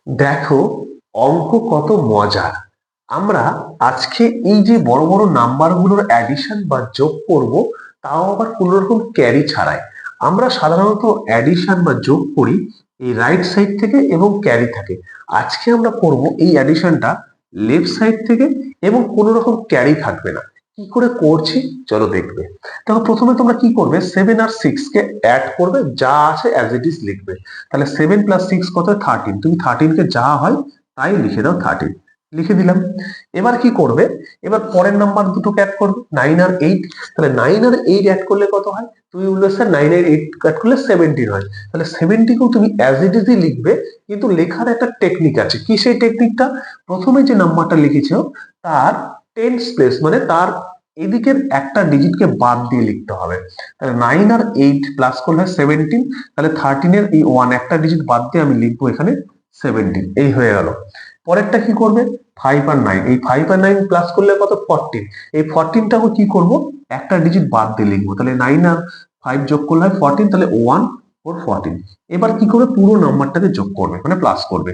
দেখো, অঙ্ক কত মজার। আমরা আজকে এই যে বড় বড় নাম্বারগুলোর অ্যাডিশন বা যোগ করব, তাও আবার কোনো রকম ক্যারি ছাড়াই। আমরা সাধারণত অ্যাডিশন বা যোগ করি এই রাইট সাইড থেকে এবং ক্যারি থাকে। আজকে আমরা করব এই অ্যাডিশনটা লেফট সাইড থেকে এবং কোনো রকম ক্যারি থাকবে না। কি করে করছি চলো দেখবে। দেখো, প্রথমে তোমরা কি করবে, 7 আর 6 কে অ্যাড করবে, যা আছে অ্যাজ ইট ইজ লিখবে। তাহলে 7 + 6 কত হয়? 13। তুমি 13 কে যা হয় তাই লিখে দাও, 13 লিখে দিলাম। এবার কি করবে, এবার পরের নাম্বার দুটোকে অ্যাড করবে, 9 আর 8। তাহলে 9 আর 8 অ্যাড করলে কত হয়? তুমি বলবে স্যার 9 আর 8 অ্যাড করলে 17 হয়। তাহলে 70 কেও তুমি অ্যাজ ইট ইজই লিখবে, কিন্তু লেখার একটা টেকনিক আছে। কি সেই টেকনিকটা? প্রথমে যে নাম্বারটা লিখেছো তার টেন্স প্লেস, মানে তার এদিকের একটা ডিজিটকে বাদ দিয়ে লিখতে হবে। তাহলে 9 আর 8 প্লাস করলে 17। তাহলে 13 এর এই 1 একটা ডিজিট বাদ দিয়ে আমি লিখবো এখানে 17। এই হয়ে গেল। পরেরটা কি করবে, 5 আর 9। এই 5 আর 9 প্লাস করলে কত? 14। এই 14টাকে কি করব, একটা ডিজিট বাদ দিয়ে লিখবো। তাহলে 9 আর 5 যোগ করলে হয় 14। তাহলে 1 4 14। এবার কি করবে, পুরো নাম্বারটাকে যোগ করবে, মানে প্লাস করবে।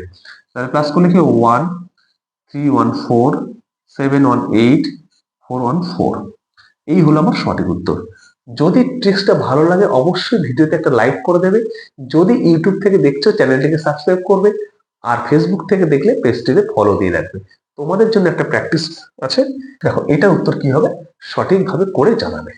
তাহলে প্লাস করলে কি 1 3 1 4 7 1 8 4 1 4। এই হলো আমার সঠিক উত্তর। যদি ট্রিক্সটা ভালো লাগে অবশ্যই ভিডিওতে একটা লাইক করে দেবে। যদি ইউটিউব থেকে দেখছো চ্যানেলটিকে সাবস্ক্রাইব করবে। আর ফেসবুক থেকে দেখলে পেজটিকে ফলো দিয়ে রাখবে। তোমাদের জন্য একটা প্র্যাকটিস আছে। দেখো, এটা উত্তর কি হবে সঠিকভাবে করে জানাবে।